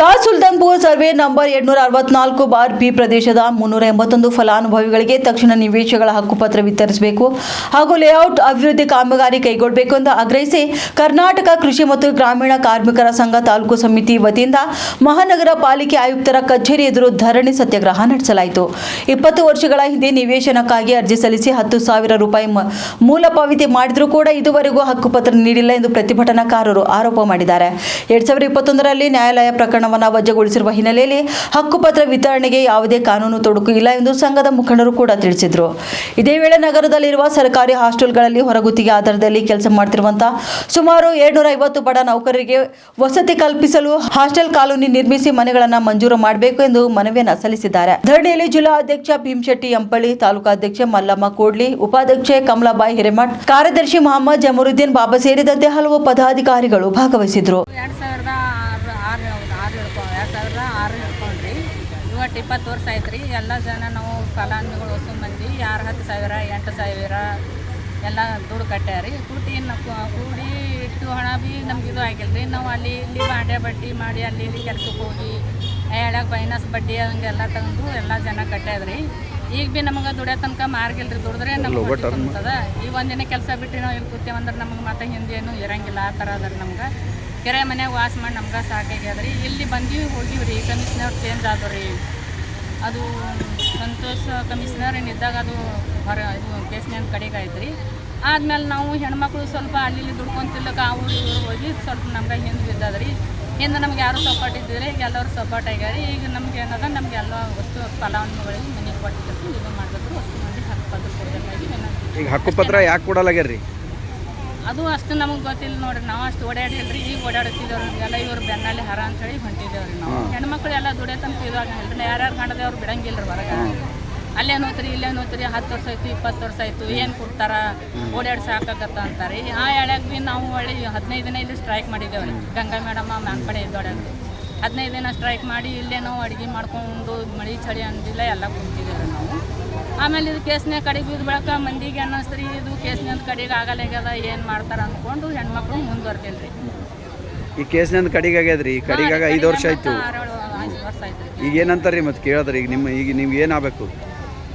Sultanpur survey number 264/ಬಿ ಪ್ರದೇಶದ 381 ಫಲಾನುಭವಿಗಳಿಗೆ ತಕ್ಷಣ ನಿವೇಶಗಳ ಹಕ್ಕುಪತ್ರ ವಿತರಿಸಬೇಕು ಹಾಗೂ ಲೇಔಟ್ ಅಭಿವೃದ್ಧಿ ಕಾಮಗಾರಿ ಕೈಗೊಳ್ಳಬೇಕು ಎಂದು ಆಗ್ರಹಿಸಿ ಕರ್ನಾಟಕ ಕೃಷಿ ಮತ್ತು ಗ್ರಾಮೀಣ ಕಾರ್ಮಿಕರ ಸಂಘ ತಾಲೂಕು ಸಮಿತಿ ವತಿಯಿಂದ ಮಹಾನಗರ ಪಾಲಿಕೆ ಆಯುಕ್ತರ ಕಚೇರಿ ಎದುರು ಧರಣಿ ಸತ್ಯಾಗ್ರಹ ನಡೆಸಲಾಯಿತು. 20 ವರ್ಷಗಳ ಹಿಂದೆ ನಿವೇಶನಕ್ಕಾಗಿ ಅರ್ಜಿ ಸಲ್ಲಿಸಿ 10,000 ರೂಪಾಯಿ ಮೂಲ ಪಾವತಿ ಮಾಡಿದರೂ ಕೂಡ ಇದುವರೆಗೂ ಹಕ್ಕುಪತ್ರ ನೀಡಿಲ್ಲ ಎಂದು ಪ್ರತಿಭಟನಾಕಾರರು ಆರೋಪ ಮಾಡಿದ್ದಾರೆ. 2021ರಲ್ಲಿ ನ್ಯಾಯಾಲಯ ಪ್ರಕರಣವನ್ನು ವಜಾಗೊಳಿಸಿರುವ ಹಿನ್ನೆಲೆಯಲ್ಲಿ ಹಕ್ಕುಪತ್ರ ವಿತರಣೆಗೆ ಯಾವುದೇ ಕಾನೂನು ತೊಡಕು ಇಲ್ಲ ಎಂದು ಸಂಘದ ಮುಖಂಡರು ಕೂಡ ತಿಳಿಸಿದರು. ಇದೇ ವೇಳೆ ನಗರದಲ್ಲಿರುವ ಸರ್ಕಾರಿ ಹಾಸ್ಟೆಲ್ಗಳಲ್ಲಿ ಹೊರಗುತ್ತಿಗೆ ಆಧಾರದಲ್ಲಿ ಕೆಲಸ ಮಾಡುತ್ತಿರುವಂತಹ ಸುಮಾರು 750 ಬಡ ನೌಕರರಿಗೆ ವಸತಿ ಕಲ್ಪಿಸಲು ಹಾಸ್ಟೆಲ್ ಕಾಲೋನಿ ನಿರ್ಮಿಸಿ ಮನೆಗಳನ್ನು ಮಂಜೂರು ಮಾಡಬೇಕು ಎಂದು ಮನವಿಯನ್ನು ಸಲ್ಲಿಸಿದ್ದಾರೆ. ಧರಣಿಯಲ್ಲಿ ಜಿಲ್ಲಾ ಅಧ್ಯಕ್ಷ ಭೀಮಶೆಟ್ಟಿ ಎಂಪಳ್ಳಿ, ತಾಲೂಕಾ ಅಧ್ಯಕ್ಷೆ ಮಲ್ಲಮ್ಮ ಕೋಡ್ಲಿ, ಉಪಾಧ್ಯಕ್ಷೆ ಕಮಲಾಬಾಯಿ ಹಿರೇಮಠ್, ಕಾರ್ಯದರ್ಶಿ ಮೊಹಮ್ಮದ್ ಜಮರುದ್ದೀನ್ ಬಾಬಾ ಸೇರಿದಂತೆ ಹಲವು ಪದಾಧಿಕಾರಿಗಳು ಭಾಗವಹಿಸಿದ್ರು. 2006 ಹಿಡ್ಕೊಂಡ್ರಿ ಇವತ್ತು 20 ವರ್ಷ ಆಯ್ತು ರೀ. ಎಲ್ಲ ಜನ ನಾವು ಫಲಾನುಭವಿಗಳು ಹೊಸ ಮಂದಿ ಯಾರು 10,000 8,000 ಎಲ್ಲ ದುಡ್ಡು ಕಟ್ಟ್ಯಾರಿ. ಕೂಡಿ ಇಟ್ಟು ಹಣ ಭೀ ನಮ್ಗೆ ಇದು ಆಗಿಲ್ಲ ರೀ. ನಾವು ಅಲ್ಲಿ ಇಲ್ಲಿ ಬಾಂಡೆ ಬಡ್ಡಿ ಮಾಡಿ ಅಲ್ಲಿ ಇಲ್ಲಿ ಕೆಲ್ಸಕ್ಕೆ ಹೋಗಿ ಹೇಳಕ್ಕೆ ಫೈನಾನ್ಸ್ ಬಡ್ಡಿ ಹಂಗೆಲ್ಲ ತಂದು ಎಲ್ಲ ಜನ ಕಟ್ಟ್ಯಾದ್ರಿ. ಈಗ ಭೀ ನಮಗೆ ದುಡಿಯೋ ತನಕ ಮಾರ್ಗಿಲ್ಲ ರೀ. ದುಡಿದ್ರೆ ನಮ್ಗೆ ತುಂಬ್ತದ. ಈ ಒಂದಿನ ಕೆಲಸ ಬಿಟ್ಟು ನಾವು ಇಲ್ಲಿ ಕೂತೇವಂದ್ರೆ ನಮಗೆ ಮತ್ತೆ ಹಿಂದೇನು ಇರಂಗಿಲ್ಲ. ಆ ಥರ ಅದ ನಮ್ಗೆ ಕೆರೆ ಮನ್ಯಾಗ ವಾಸ ಮಾಡಿ ನಮ್ಗೆ ಸಾಕಾಗ್ಯದ್ರಿ. ಇಲ್ಲಿ ಬಂದೀವಿ ಹೋಗಿವ್ರಿ. Commissioner change ಆದವ್ರಿ. ಅದು ಸಂತೋಷ್ ಕಮಿಷನರ್ ಏನಿದ್ದಾಗ ಅದು ಇದು ಕೇಸ್ನ್ಯಾನ ಕಡೆಗೆ ಆಯ್ತು ರೀ. ಆದ್ಮೇಲೆ ನಾವು ಹೆಣ್ಮಕ್ಳು ಸ್ವಲ್ಪ ಅಲ್ಲಿ ದುಡ್ಕೊಂತಿಲ್ಲಕ ಅವ್ರು ಇವ್ರು ಹೋಗಿ ಸ್ವಲ್ಪ ನಮ್ಗೆ ಹಿಂದೆ ಬಿದ್ದದ್ರಿ. ಹಿಂದೆ ನಮ್ಗೆ ಯಾರು ಸಪೋರ್ಟ್ ಇದ್ದಿಲ್ಲ. ಈಗ ಎಲ್ಲರೂ ಸಪೋರ್ಟ್ ಆಗ್ಯಾರ. ಈಗ ನಮ್ಗೆ ಏನದ ನಮ್ಗೆ ಎಲ್ಲ ವಸ್ತು ಫಲಾನುಭವಿಗಳಿಗೆ ಮನೆ ಕೊಟ್ಟು ಇದು ಮಾಡಬೇಕು. ವಸ್ತು ಮಂದಿ ಹಕ್ಕುಪತ್ರ ಕೊಡಬೇಕಾಗಿ ಈಗ ಹಕ್ಕುಪತ್ರ ಯಾಕೆ ಕೊಡಲಾಗ್ಯಾರ? ಅದು ಅಷ್ಟು ನಮಗೆ ಗೊತ್ತಿಲ್ಲ ನೋಡ್ರಿ. ನಾವು ಅಷ್ಟು ಓಡಾಡಿಲ್ರಿ. ಈಗ ಓಡಾಡ್ತಿದ್ದೇವ್ರಿ. ಎಲ್ಲ ಇವ್ರು ಬೆನ್ನಲ್ಲಿ ಹರ ಅಂತೇಳಿ ಹೊಂಟಿದ್ದೇವ್ರಿ. ನಾವು ಹೆಣ್ಮಕ್ಳು ಎಲ್ಲ ದುಡಿಯತಂತ ಇದಾಗಲ್ರಿ. ಯಾರ್ಯಾರು ಕಾಣದೇವ್ರು ಬಿಡಂಗಿಲ್ಲ ರೀ ಹೊರಗೆ. ಅಲ್ಲೇನು ಹೋತ್ರಿ ಇಲ್ಲೇನು ಹೋತ್ರಿ 10 ವರ್ಷ ಆಯ್ತು 20 ವರ್ಷ ಆಯ್ತು ಏನು ಕೊಡ್ತಾರ ಓಡಾಡಿ ಸಾಕಾಗತ್ತ ಅಂತಾರೆ. ಆ ಎಳ್ಯಾಗ ಭೀ ನಾವು ಒಳ್ಳೆ 15 ದಿನ ಇಲ್ಲಿ ಸ್ಟ್ರೈಕ್ ಮಾಡಿದ್ದೇವ್ರಿ. ಗಂಗಾ ಮೇಡಮ್ಮ ಮ್ಯಾನ್ ಕಡೆ ಇದ್ದೋಡಾಗ 15 ದಿನ ಸ್ಟ್ರೈಕ್ ಮಾಡಿ ಇಲ್ಲೇ ನಾವು ಅಡುಗೆ ಮಾಡ್ಕೊಂಡು ಮಳೆ ಚಳಿ ಅಂದಿಲ್ಲ ಎಲ್ಲ ಕುಂತಿದ್ದೇವೆ ನಾವು. ಆಮೇಲೆ ಇದು ಕೇಸ್ನ್ಯಾಗ ಕಡೆಗೆ ಬಿದ್ದು ಬೆಳಕ ಮಂದಿಗೆ ಅನ್ನಿಸ್ರಿ ಇದು ಕೇಸ್ನ್ಯಾದ ಕಡೆಗೆ ಆಗಲ್ಲಾಗ್ಯದ ಏನು ಮಾಡ್ತಾರೆ ಅಂದ್ಕೊಂಡು ಹೆಣ್ಮಕ್ಳು ಮುಂದುವರ್ತಿಲ್ಲ ರೀ. ಈ ಕೇಸ್ನ್ಯಾದ ಕಡೆಗೆ ಆಗ್ಯದ್ರಿ. ಕಡೆಗೆ 5 ವರ್ಷ ಆಯ್ತು. 5 ವರ್ಷ ಆಯ್ತು. ಈಗ ಏನಂತಾರ್ರಿ ಮತ್ತೆ ಕೇಳಿದ್ರಿ? ಈಗ ನಿಮ್ಗೆ ಏನಾಗಬೇಕು?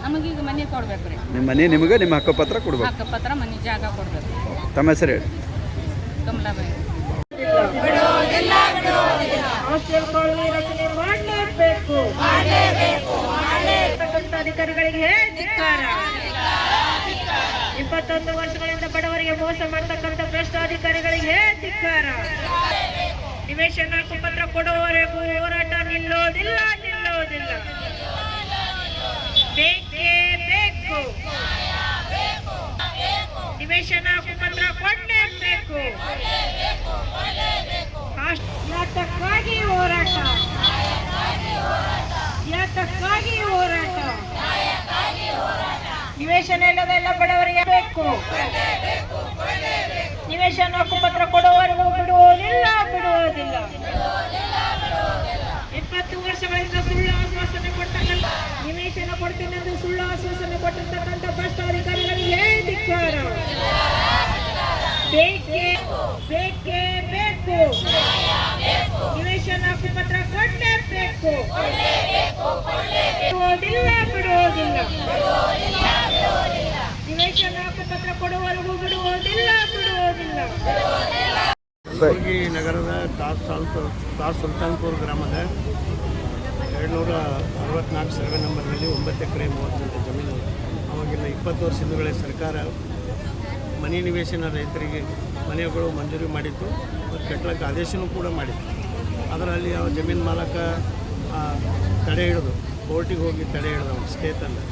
ನಮಗೀಗ ಮನೆ ಕೊಡ್ಬೇಕು ರೀ. ನಿಮ್ಮ ಮನೆ ನಿಮಗೆ ನಿಮ್ಮ ಹಕ್ಕುಪತ್ರ ಕೊಡ್ಬೇಕು. ಹಕ್ಕುಪತ್ರ ಮನೆ ಜಾಗ ಕೊಡ್ಬೇಕು. ತಮ್ಮ ಹೆಸರು ಹೇಳಿ. ಕಮಲಾಬಾಯಿ. ಅಧಿಕಾರಿಗಳಿಗೆ ಧಿಕ್ಕಾರ. 21 ವರ್ಷಗಳಿಂದ ಬಡವರಿಗೆ ಮೋಸ ಮಾಡತಕ್ಕಂಥ ಭ್ರಷ್ಟ ಅಧಿಕಾರಿಗಳಿಗೆ ಧಿಕ್ಕಾರ. ನಿವೇಶನ ಹಕ್ಕುಪತ್ರ ಕೊಡುವವರೆಗೂ ಹೋರಾಟ ನಿಲ್ಲೋದಿಲ್ಲ. ಬೇಕೇ ಬೇಕು. ನಿವೇಶನ ಹಕ್ಕುಪತ್ರ ಕೊಡಲೇಬೇಕು. ಯಾತಕ್ಕಾಗಿ ಹೋರಾಟ? ನಿವೇಶನ ಇಲ್ಲದ ಎಲ್ಲ ಬಡವರಿಗೆ ಬೇಕು. ನಿವೇಶನ ಹಕ್ಕುಪತ್ರ ಕೊಡುವವರೆಗೂ ಬಿಡುವುದಿಲ್ಲ. 20 ವರ್ಷಗಳಿಂದ ಸುಳ್ಳು ಆಶ್ವಾಸನೆ ಕೊಟ್ಟಂತ ನಿವೇಶನ ಕೊಡ್ತೀನೆಂದು ಸುಳ್ಳು ಆಶ್ವಾಸನೆ ಕೊಟ್ಟಿರ್ತಕ್ಕಂಥ ಭ್ರಷ್ಟ ಅಧಿಕಾರಿಗಳಿಗೆ ಧಿಕ್ಕಾರ. ಬೇಕೇ ಬೇಕು. ನಿವೇಶನ ಹಕ್ಕುಪತ್ರ ಕೊಡಲೇಬೇಕು. ಬಿಡುವುದಿಲ್ಲ. ನಿವೇಶನ ಹಕ್ಕುಪತ್ರ ಕೊಡುವವರೆಗೂ ಬಿಡುವುದಿಲ್ಲ. ಕಲಬುರಗಿ ನಗರದ ಸುಲ್ತಾನ್ಪುರ ಗ್ರಾಮದ 264 ಸರ್ವೆ ನಂಬರ್ನಲ್ಲಿ 9 ಎಕರೆ 30 ಗುಂಟೆ ಜಮೀನು. ಅವಾಗಿನ 20 ವರ್ಷ ಹಿಂದುಗಡೆ ಸರ್ಕಾರ ಮನೆ ನಿವೇಶನ ರೈತರಿಗೆ ಮನೆಗಳು ಮಂಜೂರಿ ಮಾಡಿತ್ತು ಮತ್ತು ಕಟ್ಟಲಿಕ್ಕೆ ಆದೇಶನೂ ಕೂಡ ಮಾಡಿತ್ತು. ಅದರಲ್ಲಿ ಆ ಜಮೀನು ಮಾಲಕ ತಡೆ ಹಿಡಿದು ಕೋರ್ಟಿಗೆ ಹೋಗಿ ತಡೆ ಹಿಡಿದು ಸ್ಟೇ ತಂದು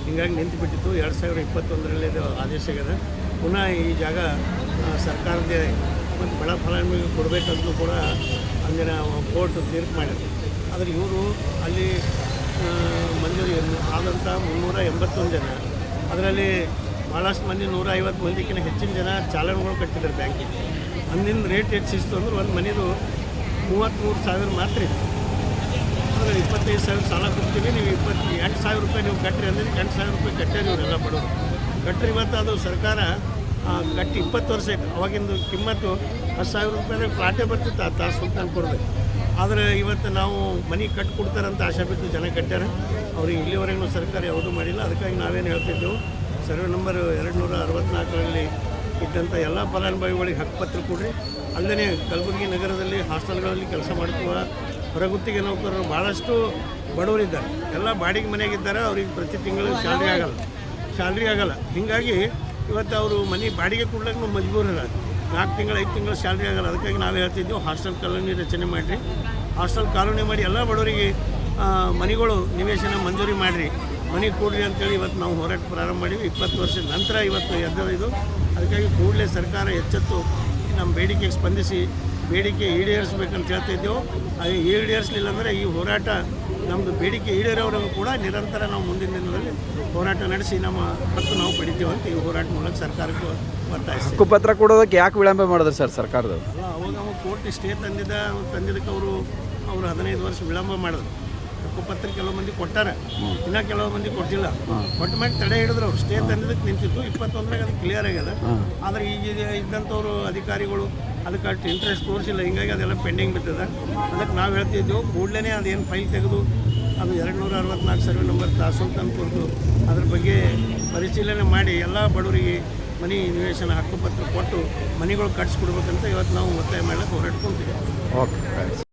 ಹೀಗಾಗಿ ನಿಂತುಬಿಟ್ಟಿತ್ತು. 2021ರಲ್ಲಿ ಇದು ಆದೇಶ ಆಗಿದೆ. ಪುನಃ ಈ ಜಾಗ ಸರ್ಕಾರದೇ ಮತ್ತು ಬಡ ಫಲಾನುಭವಿಗೆ ಕೊಡಬೇಕಂತಲೂ ಕೂಡ ಅಂದಿನ ಕೋರ್ಟ್ ತೀರ್ಪು ಮಾಡಿದ್ರು. ಆದರೆ ಇವರು ಅಲ್ಲಿ ಮಂಜೂರಿ ಆದಂಥ 381 ಜನ, ಅದರಲ್ಲಿ ಭಾಳಷ್ಟು ಮಂದಿ 150 ಮಂದಿಗಿಂತ ಹೆಚ್ಚಿನ ಜನ ಚಾಲನೆಗಳು ಕಟ್ಟಿದ್ದಾರೆ ಬ್ಯಾಂಕಿಗೆ. ಅಂದಿನ ರೇಟ್ ಹೆಚ್ಚಿಸ್ತು ಅಂದ್ರೆ ಒಂದು ಮನೆದು 33,000 ಮಾತ್ರ ಇತ್ತು. ಅಂದರೆ 25,000 ಸಾಲ ಕೊಡ್ತೀವಿ, ನೀವು 28,000 ರೂಪಾಯಿ ನೀವು ಕಟ್ಟಿರಿ ಅಂದರೆ 8,000 ರೂಪಾಯಿ ಕಟ್ಟಾರಿ ಇವರೆಲ್ಲ ಬಡವರು ಕಟ್ಟರಿ. ಇವತ್ತು ಅದು ಸರ್ಕಾರ ಕಟ್ಟಿ 20 ವರ್ಷ ಆಯ್ತು. ಅವಾಗಿಂದು ಕಿಮ್ಮತ್ತು 10,000 ರೂಪಾಯಿದಾಗ ಪ್ಲಾಟೇ ಬರ್ತಿತ್ತು ಆ ಸುಲ್ತಾನ್ಪುರದಲ್ಲಿ. ಆದರೆ ಇವತ್ತು ನಾವು ಮನೆ ಕಟ್ಟಿ ಕೊಡ್ತಾರಂತ ಆಶೆ ಬಿಟ್ಟು ಜನ ಕಟ್ಟ್ಯಾರ. ಅವ್ರಿಗೆ ಇಲ್ಲಿವರೆಗೂ ಸರ್ಕಾರ ಯಾವುದೂ ಮಾಡಿಲ್ಲ. ಅದಕ್ಕಾಗಿ ನಾವೇನು ಹೇಳ್ತಿದ್ದೆವು, ಸರ್ವೆ ನಂಬರ್ 264ರಲ್ಲಿ ಇದ್ದಂಥ ಎಲ್ಲ ಫಲಾನುಭವಿಗಳಿಗೆ ಹಕ್ಕುಪತ್ರ ಕೊಡ್ರಿ. ಅಲ್ಲದೆ ಕಲಬುರಗಿ ನಗರದಲ್ಲಿ ಹಾಸ್ಟೆಲ್ಗಳಲ್ಲಿ ಕೆಲಸ ಮಾಡುವ ಹೊರಗುತ್ತಿಗೆ ನೌಕರರು ಭಾಳಷ್ಟು ಬಡವರಿದ್ದಾರೆ. ಎಲ್ಲ ಬಾಡಿಗೆ ಮನೆಯಾಗಿದ್ದಾರೆ. ಅವ್ರಿಗೆ ಪ್ರತಿ ತಿಂಗಳು ಸ್ಯಾಲ್ರಿ ಆಗಲ್ಲ. ಹೀಗಾಗಿ ಇವತ್ತು ಅವರು ಮನೆ ಬಾಡಿಗೆ ಕೊಡ್ಲಿಕ್ಕೆ ಮಜಬೂರಿಲ್ಲ. 4 ತಿಂಗಳು 5 ತಿಂಗಳು ಸ್ಯಾಲ್ರಿ ಆಗಲ್ಲ. ಅದಕ್ಕಾಗಿ ನಾವು ಹೇಳ್ತಿದ್ದೆವು, ಹಾಸ್ಟೆಲ್ ಕಾಲೋನಿ ರಚನೆ ಮಾಡಿರಿ. ಹಾಸ್ಟೆಲ್ ಕಾಲೋನಿ ಮಾಡಿ ಎಲ್ಲ ಬಡವರಿಗೆ ಮನೆಗಳು ನಿವೇಶನ ಮಂಜೂರಿ ಮಾಡಿರಿ, ಮನೆ ಕೊಡ್ರಿ ಅಂತೇಳಿ ಇವತ್ತು ನಾವು ಹೋರಾಟ ಪ್ರಾರಂಭ ಮಾಡಿವಿ. 20 ವರ್ಷದ ನಂತರ ಇವತ್ತು ಎದ್ದು. ಅದಕ್ಕಾಗಿ ಕೂಡಲೇ ಸರ್ಕಾರ ಎಚ್ಚೆತ್ತು ನಮ್ಮ ಬೇಡಿಕೆಗೆ ಸ್ಪಂದಿಸಿ ಬೇಡಿಕೆ ಈಡೇರಿಸಬೇಕಂತ ಹೇಳ್ತಾ ಇದ್ದೆವು. ಅದು ಈಡೇರಿಸಲಿಲ್ಲ ಅಂದರೆ ಈ ಹೋರಾಟ ನಮ್ಮದು ಬೇಡಿಕೆ ಈಡೇರೋವರೆಗೂ ಕೂಡ ನಿರಂತರ ನಾವು ಮುಂದಿನ ದಿನದಲ್ಲಿ ಹೋರಾಟ ನಡೆಸಿ ನಮ್ಮ ಹಕ್ಕು ನಾವು ಪಡಿತೀವಿ ಅಂತ ಈ ಹೋರಾಟ ಮೂಲಕ ಸರ್ಕಾರಕ್ಕೆ ಒತ್ತಾಯಿಸ್ತೀವಿ. ಹಕ್ಕುಪತ್ರ ಕೊಡೋದಕ್ಕೆ ಯಾಕೆ ವಿಳಂಬ ಮಾಡಿದ್ರು ಸರ್ ಸರ್ಕಾರದವರು? ಅವಾಗ ಕೋರ್ಟ್ ಸ್ಟೇ ತಂದಿದ್ದಕ್ಕೆ ಅವರು 15 ವರ್ಷ ವಿಳಂಬ ಮಾಡಿದ್ರು. ಹಕ್ಕುಪತ್ರ ಕೆಲವು ಮಂದಿ ಕೊಟ್ಟಾರೆ, ಇನ್ನೂ ಕೆಲವು ಮಂದಿ ಕೊಟ್ಟಿಲ್ಲ. ಕೊಟ್ಟ ಮೇಲೆ ತಡೆ ಹಿಡಿದ್ರು. ಅವ್ರು ಸ್ಟೇ ತಂದಿದ್ದಕ್ಕೆ ನಿಂತಿತ್ತು. 21ರಾಗ ಅದು ಕ್ಲಿಯರ್ ಆಗ್ಯದ. ಆದರೆ ಈಗ ಇದ್ದಂಥವ್ರು ಅಧಿಕಾರಿಗಳು ಅದಕ್ಕೆ ಅಷ್ಟು ಇಂಟ್ರೆಸ್ಟ್ ತೋರಿಸಿಲ್ಲ. ಹಿಂಗಾಗಿ ಅದೆಲ್ಲ ಪೆಂಡಿಂಗ್ ಬಿದ್ದದ. ಅದಕ್ಕೆ ನಾವು ಹೇಳ್ತಿದ್ದೆವು, ಕೂಡಲೇ ಅದೇನು ಫೈಲ್ ತೆಗೆದು ಅದು 264 ಸರ್ವೆ ನಂಬರ್ ತಹಸೀಲ್ ಕೊಟ್ಟು ಅದ್ರ ಬಗ್ಗೆ ಪರಿಶೀಲನೆ ಮಾಡಿ ಎಲ್ಲ ಬಡವರಿಗೆ ಮನೆ ನಿವೇಶನ ಹಕ್ಕುಪತ್ರ ಕೊಟ್ಟು ಮನೆಗಳು ಕಟ್ಸಿಕೊಡ್ಬೇಕಂತ ಇವತ್ತು ನಾವು ಒತ್ತಾಯ ಮಾಡಲಿಕ್ಕೆ ಹೊರಟ್ಕೊಂತೀವಿ. ಓಕೆ.